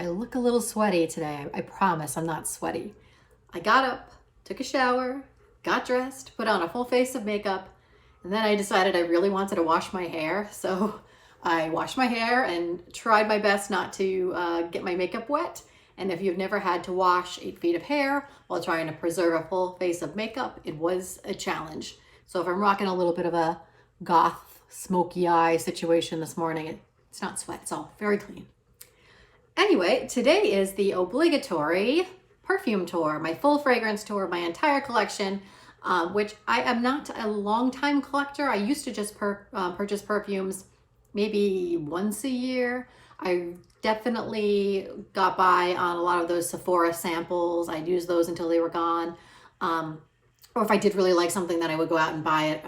I look a little sweaty today. I promise I'm not sweaty. I got up, took a shower, got dressed, put on a full face of makeup, and then I decided I really wanted to wash my hair. So I washed my hair and tried my best not to get my makeup wet. And if you've never had to wash 8 feet of hair while trying to preserve a full face of makeup, it was a challenge. So if I'm rocking a little bit of a goth, smoky eye situation this morning, it's not sweat, it's all very clean. Anyway, today is the obligatory perfume tour, my full fragrance tour, my entire collection, which I am not a long-time collector. I used to just purchase perfumes maybe once a year. I definitely got by on a lot of those Sephora samples. I'd use those until they were gone. Or if I did really like something, then I would go out and buy it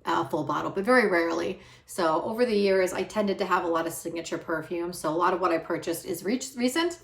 a full bottle, but very rarely. So over the years, I tended to have a lot of signature perfumes. So a lot of what I purchased is recent,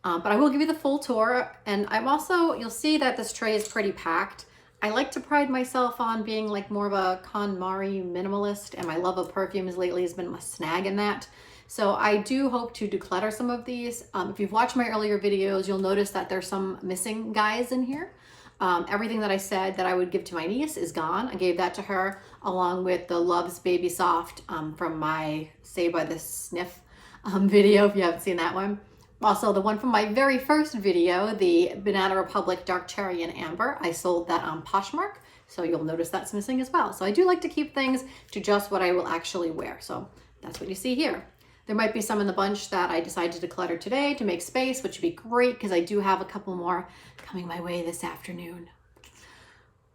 but I will give you the full tour. And I'm also, you'll see that this tray is pretty packed. I like to pride myself on being like more of a KonMari minimalist, and my love of perfumes lately has been my snag in that. So I do hope to declutter some of these. If you've watched my earlier videos, you'll notice that there's some missing guys in here. Everything that I said that I would give to my niece is gone. I gave that to her along with the Love's Baby Soft from my Say by the Sniff video, if you haven't seen that one. Also, the one from my very first video, the Banana Republic Dark Cherry and Amber, I sold that on Poshmark, so you'll notice that's missing as well. So I do like to keep things to just what I will actually wear. So that's what you see here. There might be some in the bunch that I decided to declutter today to make space, which would be great because I do have a couple more coming my way this afternoon.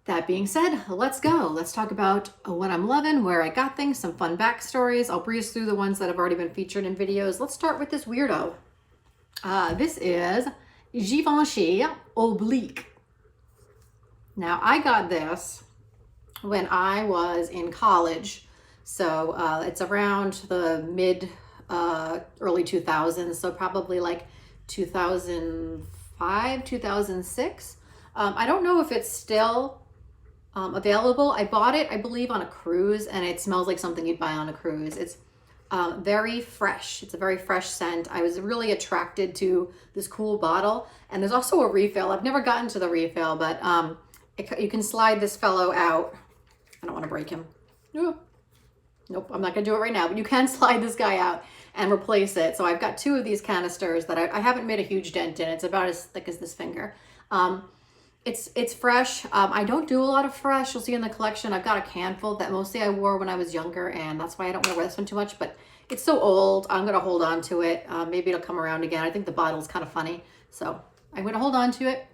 That being said, let's go. Let's talk about what I'm loving, where I got things, some fun backstories. I'll breeze through the ones that have already been featured in videos. Let's start with this weirdo. This is Givenchy Oblique. Now, I got this when I was in college. So it's around the early 2000s, so probably like 2005, 2006. I don't know if it's still available. I bought it, I believe, on a cruise, and it smells like something you'd buy on a cruise. It's very fresh. It's a very fresh scent. I was really attracted to this cool bottle, and there's also a refill. I've never gotten to the refill, but you can slide this fellow out. I don't want to break him. Nope, I'm not gonna do it right now, but you can slide this guy out and replace it. So I've got 2 of these canisters that I haven't made a huge dent in. It's about as thick as this finger. It's fresh. I don't do a lot of fresh. You'll see in the collection, I've got a handful that mostly I wore when I was younger, and that's why I don't wear this one too much, but it's so old. I'm gonna hold on to it. Maybe it'll come around again. I think the bottle's kind of funny, so I'm gonna hold on to it.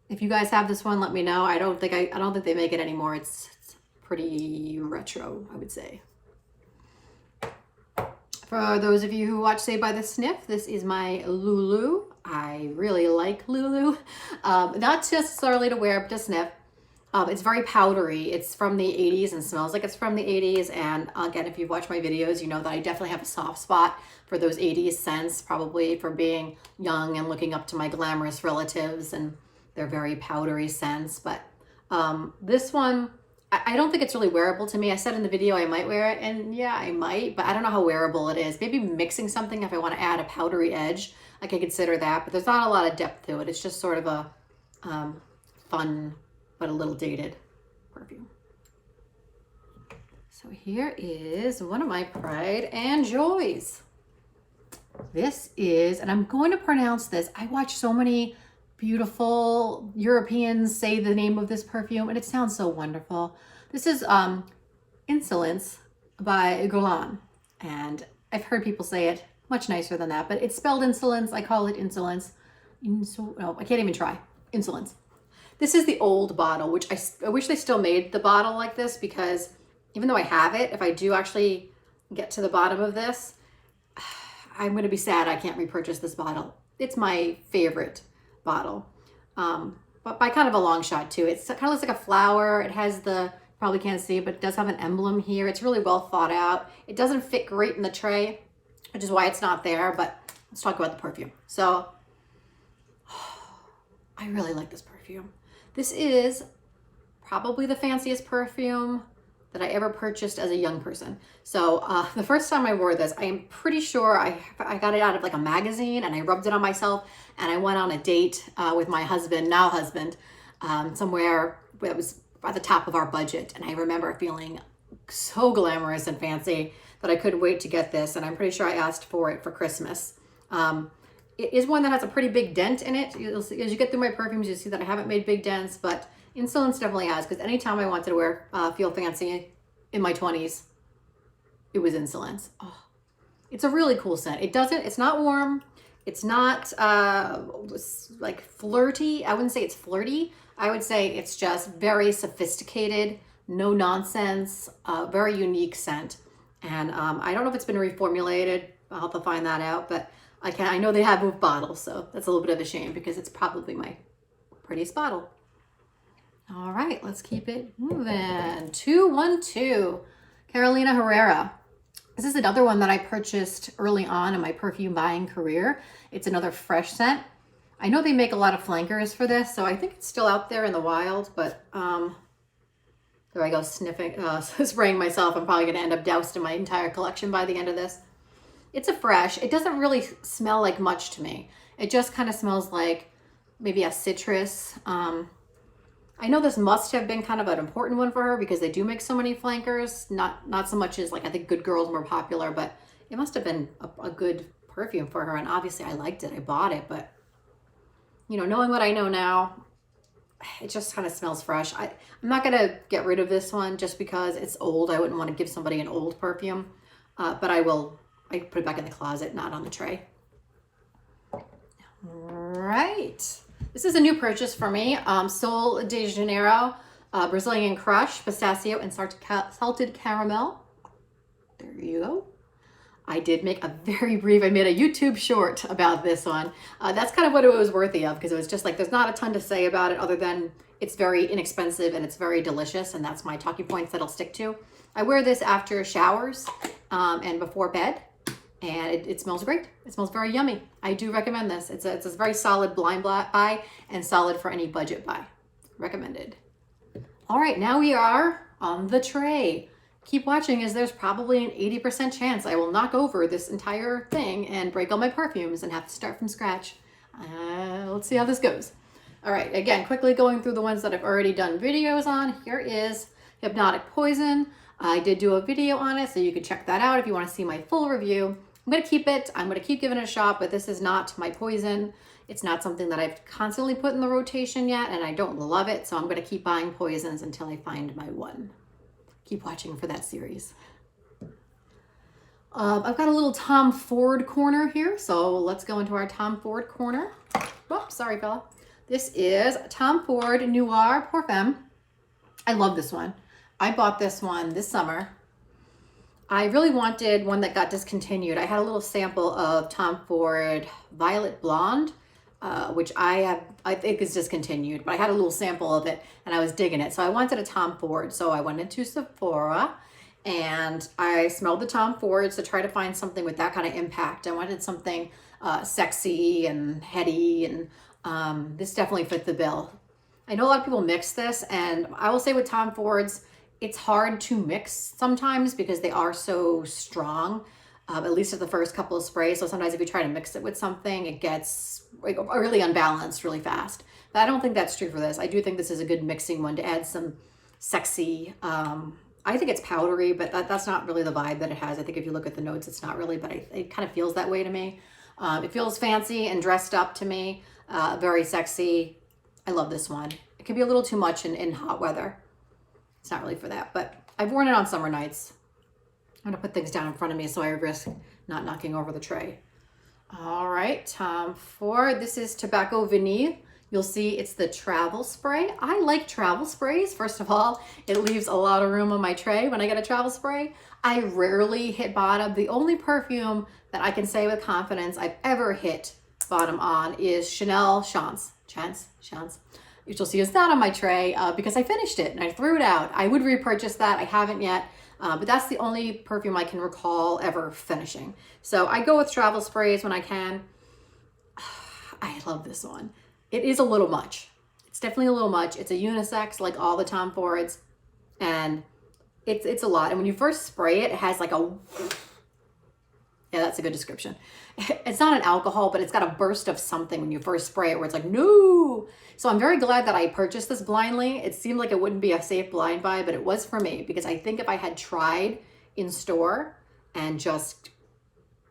If you guys have this one, let me know. I don't think they make it anymore. It's pretty retro, I would say. For those of you who watch Say by the Sniff, this is my Lulu. I really like Lulu. Not necessarily to wear, but to sniff. It's very powdery. It's from the 80s and smells like it's from the 80s. And again, if you've watched my videos, you know that I definitely have a soft spot for those 80s scents, probably for being young and looking up to my glamorous relatives and their very powdery scents. But this one, I don't think it's really wearable to me. I said in the video I might wear it, and yeah, I might, but I don't know how wearable it is. Maybe mixing something if I want to add a powdery edge, I can consider that, but there's not a lot of depth to it. It's just sort of a fun, but a little dated perfume. So here is one of my pride and joys. This is, and I'm going to pronounce this, I watch so many beautiful Europeans say the name of this perfume, and it sounds so wonderful. This is Insolence by Guerlain, and I've heard people say it much nicer than that, but it's spelled insolence. I call it insolence. No, I can't even try. Insolence. This is the old bottle, which I wish they still made the bottle like this, because even though I have it, if I do actually get to the bottom of this, I'm going to be sad I can't repurchase this bottle. It's my favorite bottle, but by kind of a long shot too. It kind of looks like a flower. It has probably can't see, but it does have an emblem here. It's really well thought out. It doesn't fit great in the tray, which is why it's not there, but let's talk about the perfume. So I really like this perfume. This is probably the fanciest perfume that I ever purchased as a young person. So the first time I wore this, I am pretty sure I got it out of like a magazine and I rubbed it on myself, and I went on a date with my husband, now husband, somewhere that was at the top of our budget. And I remember feeling so glamorous and fancy that I couldn't wait to get this. And I'm pretty sure I asked for it for Christmas. It is one that has a pretty big dent in it. You'll see, as you get through my perfumes, you'll see that I haven't made big dents, but Insolence definitely has, because anytime I wanted to wear, feel fancy in my 20s, it was Insolence. Oh, it's a really cool scent. It's not warm. It's not like flirty. I wouldn't say it's flirty. I would say it's just very sophisticated, no nonsense, very unique scent. And I don't know if it's been reformulated. I'll have to find that out, but I know they have moved bottles, so that's a little bit of a shame because it's probably my prettiest bottle. All right, let's keep it moving. 212, Carolina Herrera. This is another one that I purchased early on in my perfume buying career. It's another fresh scent. I know they make a lot of flankers for this, so I think it's still out there in the wild, but there I go sniffing, spraying myself. I'm probably gonna end up doused in my entire collection by the end of this. It's a fresh. It doesn't really smell like much to me. It just kind of smells like maybe a citrus. I know this must have been kind of an important one for her because they do make so many flankers. Not so much as like I think Good Girl's more popular, but it must have been a good perfume for her. And obviously I liked it. I bought it, but you know, knowing what I know now, it just kind of smells fresh. I'm not going to get rid of this one just because it's old. I wouldn't want to give somebody an old perfume, but I put it back in the closet, not on the tray. All right. This is a new purchase for me. Sol de Janeiro, Brazilian Crush, Pistachio, and Salted Caramel. There you go. I did make a very brief, I made a YouTube short about this one. That's kind of what it was worthy of, because it was just like, there's not a ton to say about it other than it's very inexpensive and it's very delicious, and that's my talking points that I'll stick to. I wear this after showers and before bed. And it smells great. It smells very yummy. I do recommend this. It's a very solid blind buy and solid for any budget buy. Recommended. All right, now we are on the tray. Keep watching, as there's probably an 80% chance I will knock over this entire thing and break all my perfumes and have to start from scratch. Let's see how this goes. All right, again, quickly going through the ones that I've already done videos on. Here is Hypnotic Poison. I did do a video on it, so you can check that out if you want to see my full review. I'm going to keep it. I'm going to keep giving it a shot, but this is not my poison. It's not something that I've constantly put in the rotation yet, and I don't love it, so I'm going to keep buying poisons until I find my one. Keep watching for that series. I've got a little Tom Ford corner here, so let's go into our Tom Ford corner. Whoops, sorry, fella. This is Tom Ford Noir pour Femme. I love this one. I bought this one this summer. I really wanted one that got discontinued. I had a little sample of Tom Ford Violet Blonde, which I think is discontinued, but I had a little sample of it and I was digging it. So I wanted a Tom Ford. So I went into Sephora and I smelled the Tom Fords to try to find something with that kind of impact. I wanted something sexy and heady, and this definitely fit the bill. I know a lot of people mix this, and I will say with Tom Fords, it's hard to mix sometimes because they are so strong, at least at the first couple of sprays. So sometimes if you try to mix it with something, it gets like really unbalanced really fast. But I don't think that's true for this. I do think this is a good mixing one to add some sexy, I think it's powdery, but that's not really the vibe that it has. I think if you look at the notes, it's not really, but it kind of feels that way to me. It feels fancy and dressed up to me, very sexy. I love this one. It can be a little too much in hot weather. It's not really for that, but I've worn it on summer nights. I'm gonna put things down in front of me so I risk not knocking over the tray. All right, Tom Ford. This is Tobacco Vanille. You'll see it's the travel spray. I like travel sprays. First of all, it leaves a lot of room on my tray when I get a travel spray. I rarely hit bottom. The only perfume that I can say with confidence I've ever hit bottom on is Chanel Chance. Which you'll see is not on my tray because I finished it and I threw it out. I would repurchase that. I haven't yet, but that's the only perfume I can recall ever finishing. So I go with travel sprays when I can. I love this one. It is a little much. It's definitely a little much. It's a unisex like all the Tom Fords, and It's a lot. And when you first spray it, it has like a, yeah, that's a good description. It's not an alcohol, but it's got a burst of something when you first spray it where it's like, no. So I'm very glad that I purchased this blindly. It seemed like it wouldn't be a safe blind buy, but it was for me, because I think if I had tried in store and just,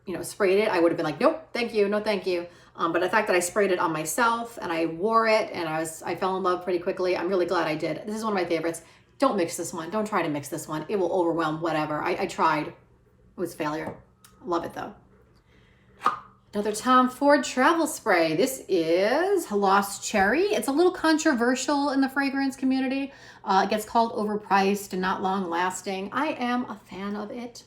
you know, sprayed it, I would have been like, nope, thank you, no thank you. But the fact that I sprayed it on myself and I wore it and I fell in love pretty quickly, I'm really glad I did. This is one of my favorites. Don't mix this one. Don't try to mix this one. It will overwhelm whatever. I tried. It was a failure. Love it though. Another Tom Ford travel spray. This is Lost Cherry. It's a little controversial in the fragrance community. It gets called overpriced and not long lasting. I am a fan of it.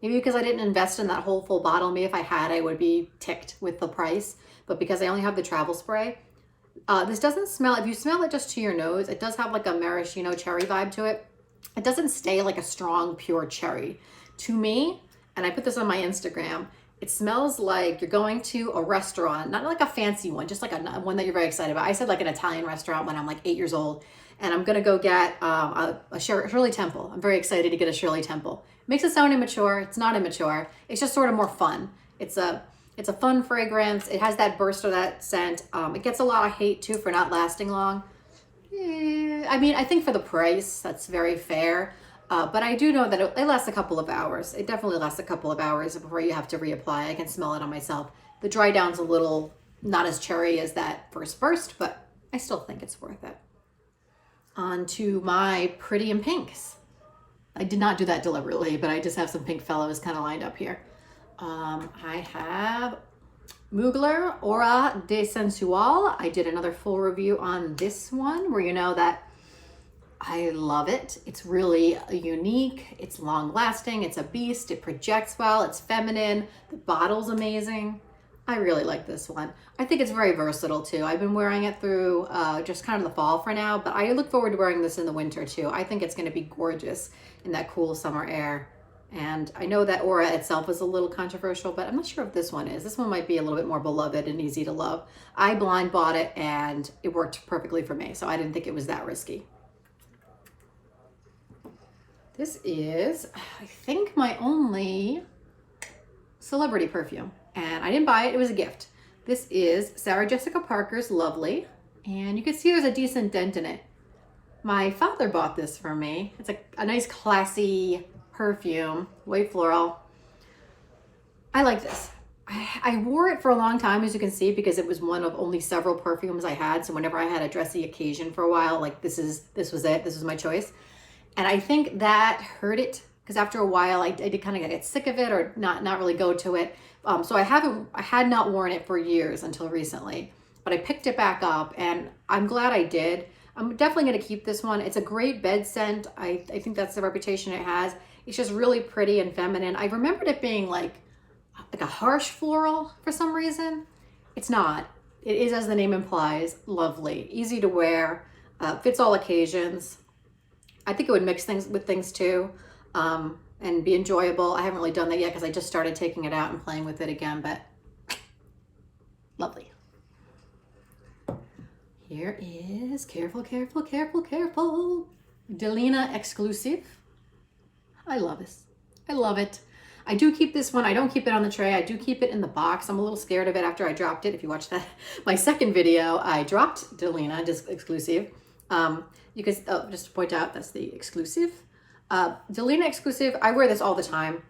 Maybe because I didn't invest in that whole full bottle. Maybe if I had, I would be ticked with the price. But because I only have the travel spray, this doesn't smell, if you smell it just to your nose, it does have like a maraschino cherry vibe to it. It doesn't stay like a strong, pure cherry. To me, and I put this on my Instagram, it smells like you're going to a restaurant, not like a fancy one, just like one that you're very excited about. I said like an Italian restaurant when I'm like 8 years old, and I'm gonna go get a Shirley Temple. I'm very excited to get a Shirley Temple. It makes it sound immature. It's not immature. It's just sort of more fun. It's a fun fragrance. It has that burst of that scent. It gets a lot of hate too for not lasting long. I mean, I think for the price, that's very fair. But I do know that it lasts a couple of hours. It definitely lasts a couple of hours before you have to reapply. I can smell it on myself. The dry down's a little not as cherry as that first burst, but I still think it's worth it. On to my pretty in pinks. I did not do that deliberately, but I just have some pink fellows kind of lined up here. I have Mugler Aura Desensual. I did another full review on this one where you know that I love it. It's really unique. It's long lasting. It's a beast. It projects well. It's feminine. The bottle's amazing. I really like this one. I think it's very versatile too. I've been wearing it through just kind of the fall for now, but I look forward to wearing this in the winter too. I think it's going to be gorgeous in that cool summer air. And I know that Aura itself is a little controversial, but I'm not sure if this one is. This one might be a little bit more beloved and easy to love. I blind bought it and it worked perfectly for me, so I didn't think it was that risky. This is, I think, my only celebrity perfume, and I didn't buy it, it was a gift. This is Sarah Jessica Parker's Lovely, and you can see there's a decent dent in it. My father bought this for me. It's a nice classy perfume, white floral. I like this. I wore it for a long time, as you can see, because it was one of only several perfumes I had, so whenever I had a dressy occasion for a while, like this was it, this was my choice. And I think that hurt it, because after a while I did kind of get sick of it or not really go to it. So I had not worn it for years until recently, but I picked it back up and I'm glad I did. I'm definitely going to keep this one. It's a great bed scent. I think that's the reputation it has. It's just really pretty and feminine. I remembered it being like a harsh floral for some reason. It's not. It is, as the name implies, lovely, easy to wear, fits all occasions. I think it would mix things with things too, and be enjoyable. I haven't really done that yet because I just started taking it out and playing with it again, but lovely. Here is, careful, careful, careful, careful, Delina Exclusive. I love this. I love it. I do keep this one. I don't keep it on the tray. I do keep it in the box. I'm a little scared of it after I dropped it. If you watched that, my second video, I dropped Delina Exclusive. You can, just to point out, that's the exclusive. Delina Exclusive, I wear this all the time.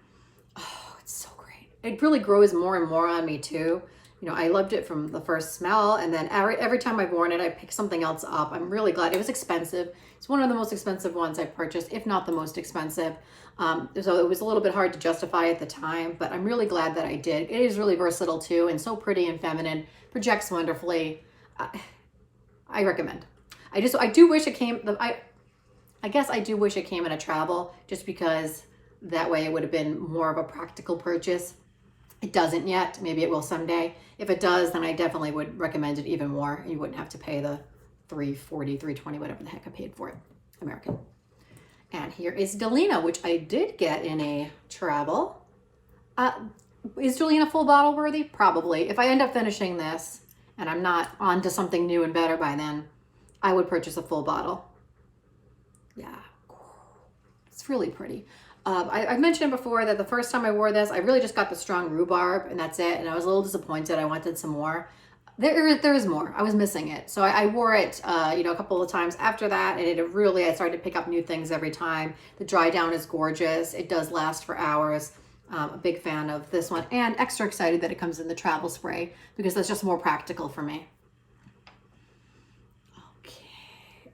Oh, it's so great. It really grows more and more on me too. You know, I loved it from the first smell, and then every time I've worn it, I pick something else up. I'm really glad. It was expensive. It's one of the most expensive ones I purchased, if not the most expensive. So it was a little bit hard to justify at the time, but I'm really glad that I did. It is really versatile too, and so pretty and feminine. Projects wonderfully. I recommend. I do wish it came, I guess I do wish it came in a travel, just because that way it would have been more of a practical purchase. It doesn't yet. Maybe it will someday. If it does, then I definitely would recommend it even more. You wouldn't have to pay the $340, $320, whatever the heck I paid for it, American. And here is Delina, which I did get in a travel. Is Delina full bottle worthy? Probably. If I end up finishing this and I'm not on to something new and better by then, I would purchase a full bottle. Yeah. It's really pretty. I've mentioned before that the first time I wore this, I really just got the strong rhubarb and that's it. And I was a little disappointed. I wanted some more. There is more. I was missing it. So I wore it, you know, a couple of times after that. And I started to pick up new things every time. The dry down is gorgeous. It does last for hours. A big fan of this one. And extra excited that it comes in the travel spray because that's just more practical for me. Okay.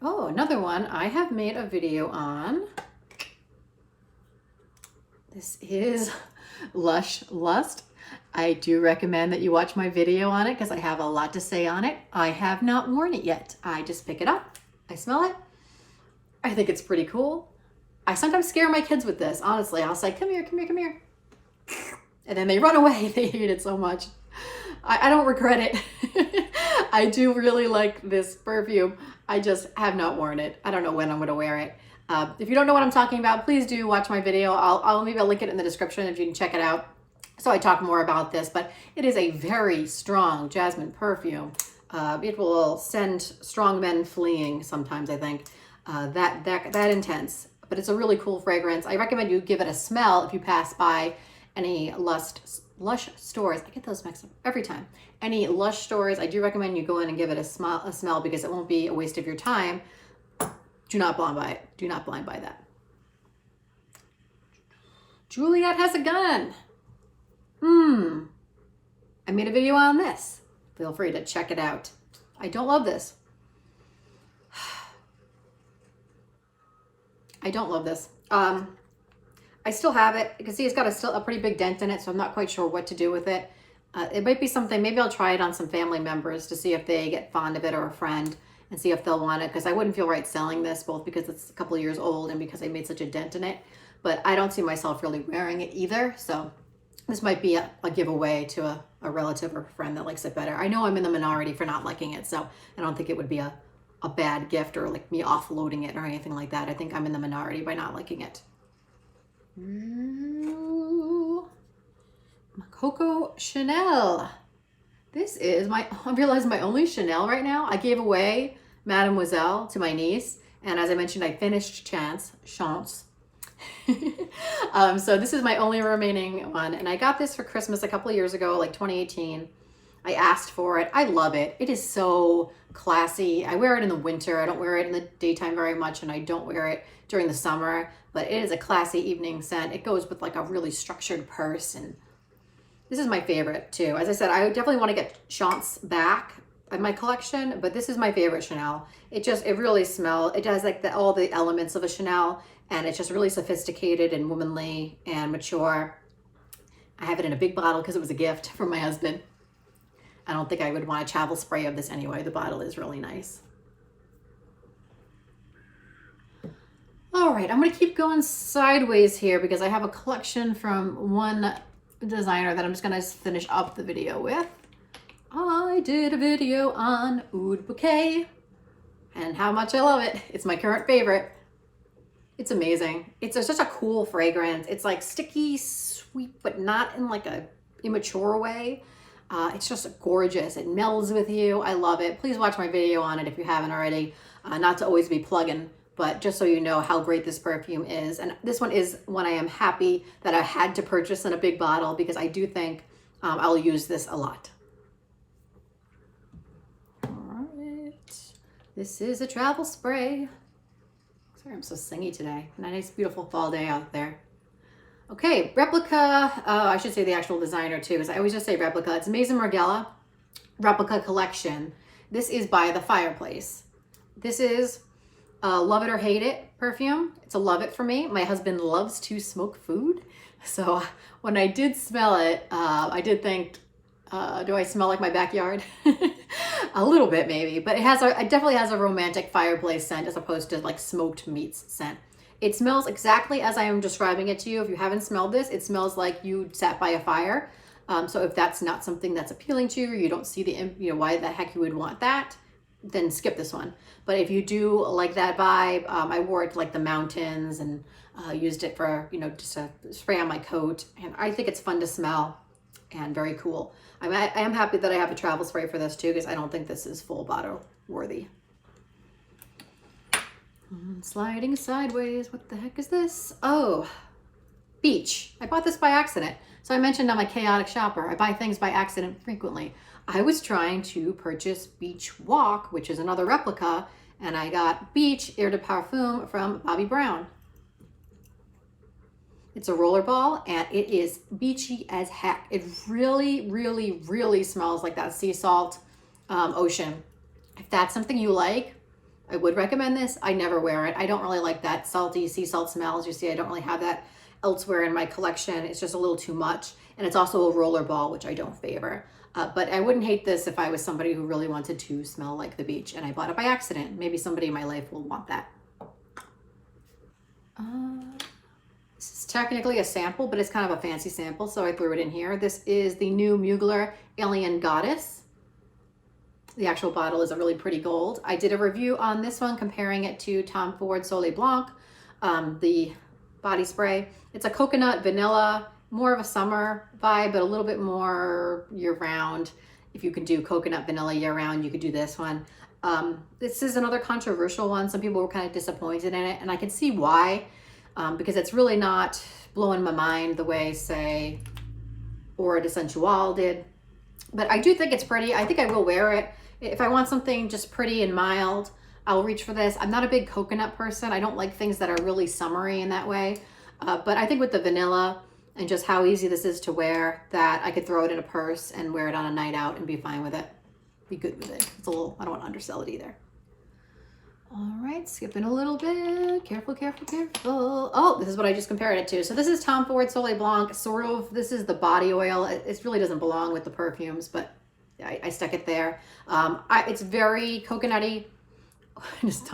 Oh, another one I have made a video on. This is Lush Lust. I do recommend that you watch my video on it because I have a lot to say on it. I have not worn it yet. I just pick it up. I smell it. I think it's pretty cool. I sometimes scare my kids with this. Honestly, I'll say, come here, come here, come here. And then they run away. They hate it so much. I don't regret it. I do really like this perfume. I just have not worn it. I don't know when I'm going to wear it. If you don't know what I'm talking about, please do watch my video. Maybe I'll link it in the description if you can check it out. So I talk more about this, but it is a very strong jasmine perfume. It will send strong men fleeing sometimes, I think. That intense. But it's a really cool fragrance. I recommend you give it a smell if you pass by any Lush stores. I get those mixed up every time. Any Lush stores, I do recommend you go in and give it a smell because it won't be a waste of your time. Do not blind buy it. Do not blind buy that. Juliet has a gun. I made a video on this. Feel free to check it out. I don't love this. I don't love this. I still have it. You can see it's got still a pretty big dent in it, so I'm not quite sure what to do with it. It might be something, maybe I'll try it on some family members to see if they get fond of it or a friend and see if they'll want it, because I wouldn't feel right selling this, both because it's a couple of years old and because I made such a dent in it. But I don't see myself really wearing it either, so this might be a giveaway to a relative or friend that likes it better. I know I'm in the minority for not liking it, so I don't think it would be a bad gift or like me offloading it or anything like that. I think I'm in the minority by not liking it. Coco Chanel. This is I'm realizing my only Chanel right now. I gave away Mademoiselle to my niece, and as I mentioned, I finished Chance. So this is my only remaining one, and I got this for Christmas a couple of years ago, like 2018. I asked for it. I love it. It is so classy. I wear it in the winter. I don't wear it in the daytime very much, and I don't wear it during the summer, but it is a classy evening scent. It goes with like a really structured purse, and this is my favorite too. As I said, I definitely want to get Chance back in my collection, but this is my favorite Chanel. It really smells. It has like all the elements of a Chanel, and it's just really sophisticated and womanly and mature. I have it in a big bottle because it was a gift from my husband. I don't think I would want a travel spray of this anyway. The bottle is really nice. All right, I'm going to keep going sideways here because I have a collection from one designer that I'm just going to finish up the video with. I did a video on Oud Bouquet and how much I love it. It's my current favorite. It's amazing. It's such a cool fragrance. It's like sticky, sweet, but not in like a immature way. It's just gorgeous. It melds with you. I love it. Please watch my video on it if you haven't already. Not to always be plugging, but just so you know how great this perfume is. And this one is one I am happy that I had to purchase in a big bottle because I do think I'll use this a lot. All right. This is a travel spray. Sorry, I'm so singy today. A nice, beautiful fall day out there. Okay, Replica, I should say the actual designer too, because I always just say Replica. It's Maison Margiela Replica Collection. This is by The Fireplace. This is love it or hate it perfume. It's a love it for me. My husband loves to smoke food. So when I did smell it, I did think, do I smell like my backyard? A little bit maybe, but it definitely has a romantic fireplace scent as opposed to like smoked meats scent. It smells exactly as I am describing it to you. If you haven't smelled this, it smells like you sat by a fire. So if that's not something that's appealing to you, or you don't see why the heck you would want that, then skip this one. But if you do like that vibe, I wore it to like the mountains and used it for, just to spray on my coat. And I think it's fun to smell and very cool. I am happy that I have a travel spray for this too, because I don't think this is full bottle worthy. Sliding sideways. What the heck is this? Oh, beach. I bought this by accident. So I mentioned I'm a chaotic shopper. I buy things by accident frequently. I was trying to purchase Beach Walk, which is another replica, and I got Beach Eau de Parfum from Bobbi Brown. It's a roller ball and it is beachy as heck. It really, really, really smells like that sea salt ocean. If that's something you like, I would recommend this. I never wear it. I don't really like that salty sea salt smell. As you see, I don't really have that elsewhere in my collection. It's just a little too much. And it's also a roller ball, which I don't favor. But I wouldn't hate this if I was somebody who really wanted to smell like the beach and I bought it by accident. Maybe somebody in my life will want that. This is technically a sample, but it's kind of a fancy sample, so I threw it in here. This is the new Mugler Alien Goddess. The actual bottle is a really pretty gold. I did a review on this one comparing it to Tom Ford Soleil Blanc, the body spray. It's a coconut vanilla, more of a summer vibe, but a little bit more year-round. If you can do coconut vanilla year-round, you could do this one. This is another controversial one. Some people were kind of disappointed in it, and I can see why. Because it's really not blowing my mind the way, say, or Desensual did. But I do think it's pretty. I think I will wear it. If I want something just pretty and mild, I'll reach for this. I'm not a big coconut person. I don't like things that are really summery in that way. But I think with the vanilla and just how easy this is to wear, that I could throw it in a purse and wear it on a night out and be fine with it. Be good with it. It's a little, I don't want to undersell it either. All right, skipping a little bit. Careful, careful, careful. Oh, this is what I just compared it to. So this is Tom Ford Soleil Blanc. Sort of, this is the body oil. It really doesn't belong with the perfumes, but I stuck it there. It's very coconutty. I just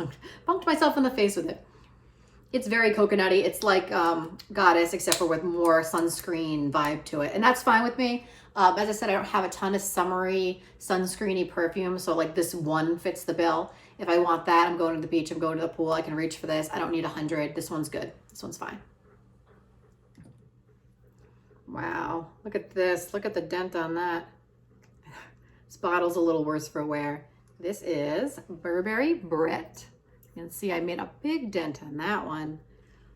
bumped myself in the face with it. It's very coconutty. It's like Goddess, except for with more sunscreen vibe to it. And that's fine with me. As I said, I don't have a ton of summery, sunscreeny perfume. So like this one fits the bill. If I want that, I'm going to the beach, I'm going to the pool, I can reach for this. I don't need 100. This one's good. This one's fine. Wow, look at this. Look at the dent on that. This bottle's a little worse for wear. This is Burberry Brit. You can see I made a big dent on that one.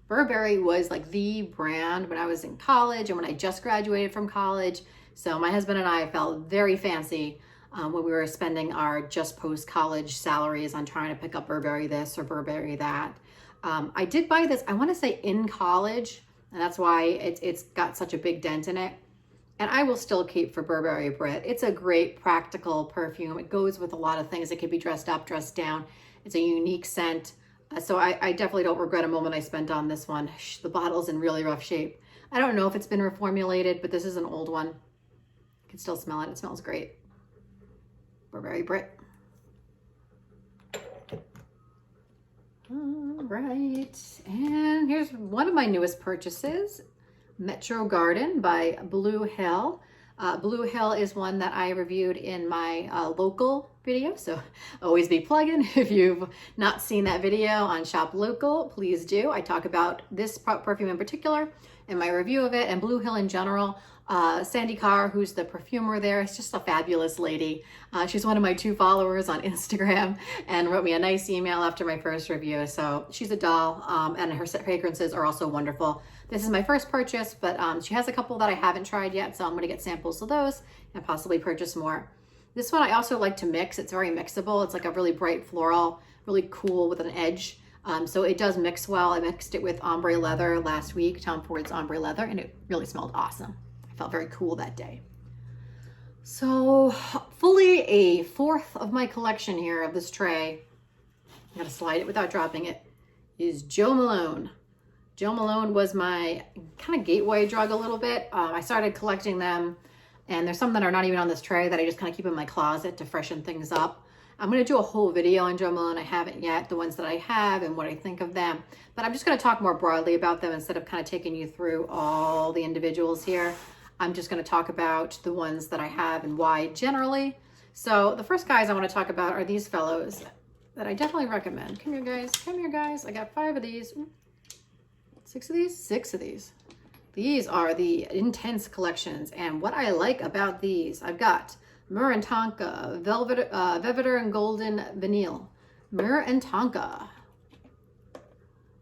Burberry was like the brand when I was in college and when I just graduated from college. So my husband and I felt very fancy when we were spending our just post-college salaries on trying to pick up Burberry this or Burberry that. I did buy this, I want to say in college, and that's why it's got such a big dent in it. And I will still keep for Burberry Brit. It's a great practical perfume. It goes with a lot of things. It can be dressed up, dressed down. It's a unique scent. So I definitely don't regret a moment I spent on this one. The bottle's in really rough shape. I don't know if it's been reformulated, but this is an old one. You can still smell it. It smells great. Burberry Brit. All right, and here's one of my newest purchases, Metro Garden by Blue Hill. Blue Hill is one that I reviewed in my local video, so always be plugging. If you've not seen that video on Shop Local, please do. I talk about this perfume in particular in my review of it, and Blue Hill in general. Sandy Carr, who's the perfumer there, is just a fabulous lady. She's one of my 2 followers on Instagram and wrote me a nice email after my first review. So she's a doll, and her fragrances are also wonderful. This is my first purchase, but she has a couple that I haven't tried yet, so I'm going to get samples of those and possibly purchase more. This one I also like to mix. It's very mixable. It's like a really bright floral, really cool with an edge. So it does mix well. I mixed it with ombre leather last week, Tom Ford's ombre leather, and it really smelled awesome. I felt very cool that day. So fully a fourth of my collection here of this tray, I gotta slide it without dropping it, is Jo Malone. Jo Malone was my kind of gateway drug a little bit. I started collecting them, and there's some that are not even on this tray that I just kind of keep in my closet to freshen things up. I'm going to do a whole video on Jo Malone. I haven't yet, the ones that I have and what I think of them. But I'm just going to talk more broadly about them instead of kind of taking you through all the individuals here. I'm just going to talk about the ones that I have and why generally. So the first guys I want to talk about are these fellows that I definitely recommend. Come here, guys. Come here, guys. I got 5 of these. 6 of these? 6 of these. These are the Intense collections. And what I like about these, I've got Myrrh and Tonka, Velveter and Golden Vanille. Myrrh and Tonka.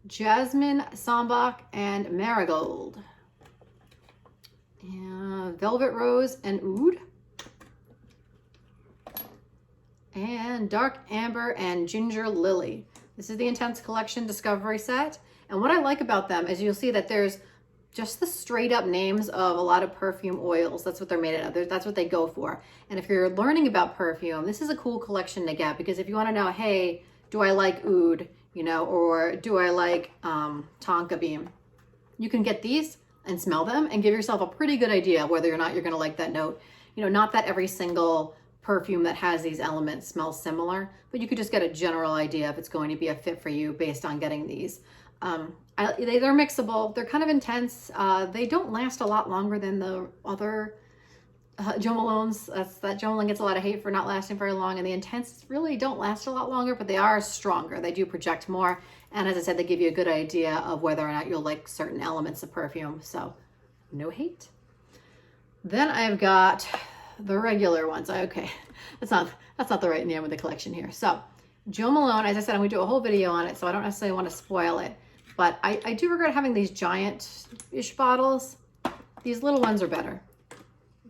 Jasmine, Sambac, and Marigold. And Velvet Rose and Oud. And Dark Amber and Ginger Lily. This is the Intense Collection Discovery Set. And what I like about them is you'll see that there's just the straight up names of a lot of perfume oils. That's what they're made out of. That's what they go for. And if you're learning about perfume, this is a cool collection to get, because if you want to know, hey, do I like Oud, you know, or do I like Tonka Bean, you can get these and smell them and give yourself a pretty good idea whether or not you're going to like that note. You know, not that every single perfume that has these elements smells similar, but you could just get a general idea if it's going to be a fit for you based on getting these. They're mixable. They're kind of intense. They don't last a lot longer than the other Jo Malones. That Jo Malone gets a lot of hate for not lasting very long, and the Intense really don't last a lot longer, but they are stronger. They do project more, and as I said, they give you a good idea of whether or not you'll like certain elements of perfume, so no hate. Then I've got the regular ones. Okay, that's not the right name of the collection here. So Jo Malone, as I said, I'm going to do a whole video on it, so I don't necessarily want to spoil it, but I do regret having these giant-ish bottles. These little ones are better.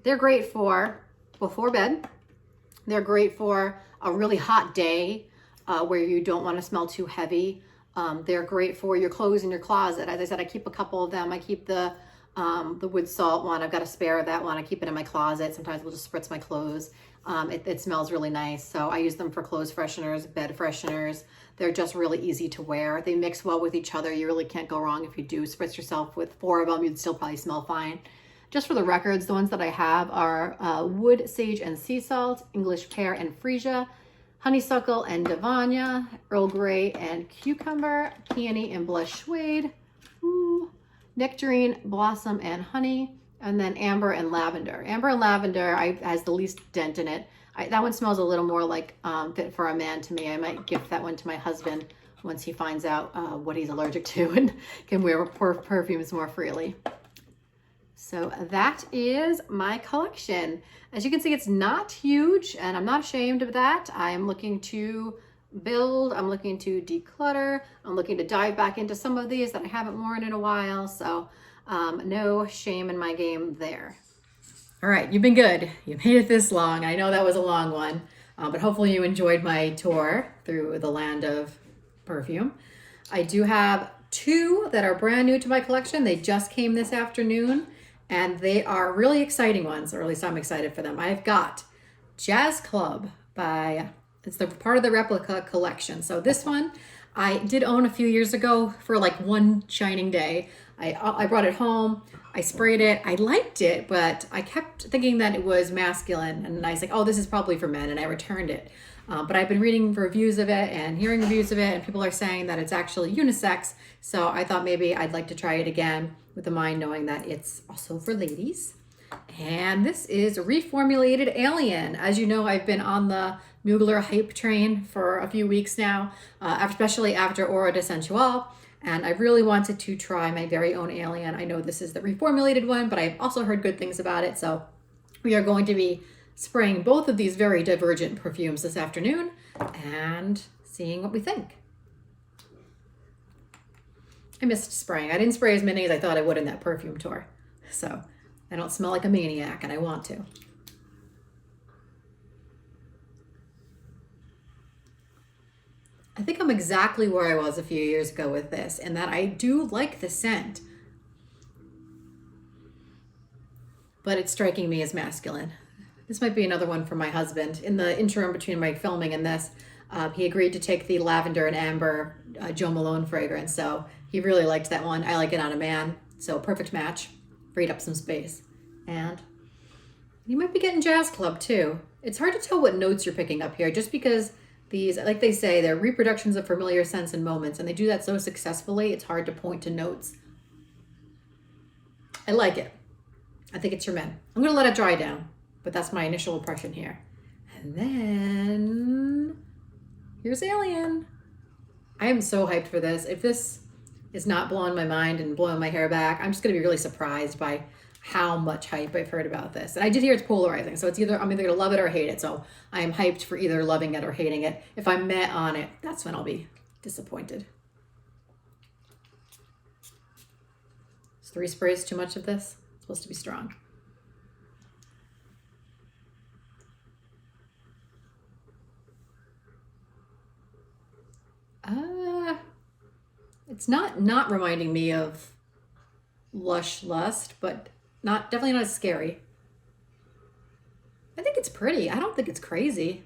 They're great for before bed. They're great for a really hot day where you don't want to smell too heavy. They're great for your clothes in your closet. As I said, I keep a couple of them. I keep the wood salt one. I've got a spare of that one. I keep it in my closet. Sometimes we'll just spritz my clothes. It smells really nice. So I use them for clothes fresheners, bed fresheners. They're just really easy to wear. They mix well with each other. You really can't go wrong if you do spritz yourself with 4 of them. You'd still probably smell fine. Just for the records, the ones that I have are wood, sage, and sea salt, English pear and freesia, honeysuckle and divania, Earl Grey and cucumber, peony and blush suede, nectarine, blossom, and honey, and then amber and lavender. Amber and lavender has the least dent in it. That one smells a little more like fit for a man to me. I might gift that one to my husband once he finds out what he's allergic to and can wear perfumes more freely. So that is my collection. As you can see, it's not huge, and I'm not ashamed of that. I'm looking to build, I'm looking to declutter, I'm looking to dive back into some of these that I haven't worn in a while, so no shame in my game there. All right, you've been good. You made it this long. I know that was a long one, but hopefully you enjoyed my tour through the land of perfume. I do have 2 that are brand new to my collection. They just came this afternoon, and they are really exciting ones, or at least I'm excited for them. I've got Jazz Club it's the part of the replica collection. So this one I did own a few years ago for like one shining day. I brought it home, I sprayed it, I liked it, but I kept thinking that it was masculine, and I was like, oh, this is probably for men, and I returned it. But I've been reading reviews of it and hearing reviews of it, and people are saying that it's actually unisex. So I thought maybe I'd like to try it again with the mind knowing that it's also for ladies. And this is Reformulated Alien. As you know, I've been on the Mugler hype train for a few weeks now, especially after Desensual. And I really wanted to try my very own Alien. I know this is the reformulated one, but I've also heard good things about it. So we are going to be spraying both of these very divergent perfumes this afternoon and seeing what we think. I missed spraying. I didn't spray as many as I thought I would in that perfume tour. So I don't smell like a maniac, and I want to. I think I'm exactly where I was a few years ago with this, and that I do like the scent, but it's striking me as masculine. This might be another one for my husband. In the interim between my filming and this, he agreed to take the lavender and amber Jo Malone fragrance, so he really liked that one. I like it on a man, so perfect match. Freed up some space. And you might be getting Jazz Club too. It's hard to tell what notes you're picking up here, just because these, like they say, they're reproductions of familiar scents and moments, and they do that so successfully, it's hard to point to notes. I like it. I think it's your men. I'm gonna let it dry down, but that's my initial impression here. And then here's Alien. I am so hyped for this. If this is not blowing my mind and blowing my hair back, I'm just gonna be really surprised by how much hype I've heard about this. And I did hear it's polarizing, so it's I'm either gonna love it or hate it. So I am hyped for either loving it or hating it. If I'm met on it, that's when I'll be disappointed. 3 sprays too much of this? It's supposed to be strong. It's not reminding me of Lush Lust, but definitely not as scary. I think it's pretty. I don't think it's crazy.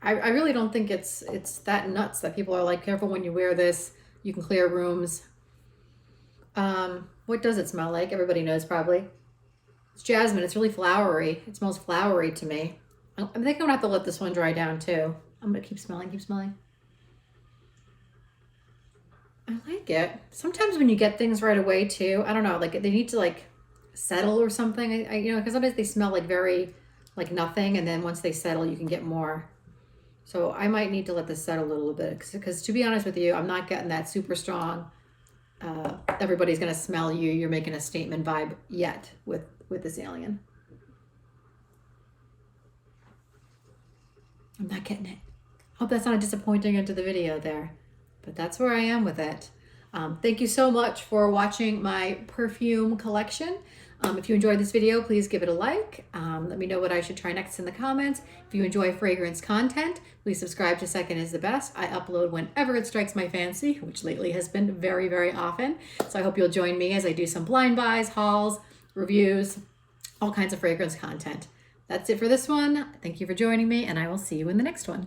I really don't think it's that nuts that people are like, careful when you wear this, you can clear rooms. What does it smell like? Everybody knows probably. It's jasmine. It's really flowery. It smells flowery to me. I think I'm gonna have to let this one dry down too. I'm gonna keep smelling, keep smelling. I like it. Sometimes when you get things right away too, I don't know, like they need to like settle or something. You know, because sometimes they smell like very like nothing, and then once they settle, you can get more. So I might need to let this settle a little bit, because to be honest with you, I'm not getting that super strong. Everybody's gonna smell you. You're making a statement vibe yet with this alien. I'm not getting it. Hope that's not disappointing into the video there. But that's where I am with it. Thank you so much for watching my perfume collection. If you enjoyed this video, please give it a like. Let me know what I should try next in the comments. If you enjoy fragrance content, please subscribe to Second is the Best. I upload whenever it strikes my fancy, which lately has been very, very often. So I hope you'll join me as I do some blind buys, hauls, reviews, all kinds of fragrance content. That's it for this one. Thank you for joining me, and I will see you in the next one.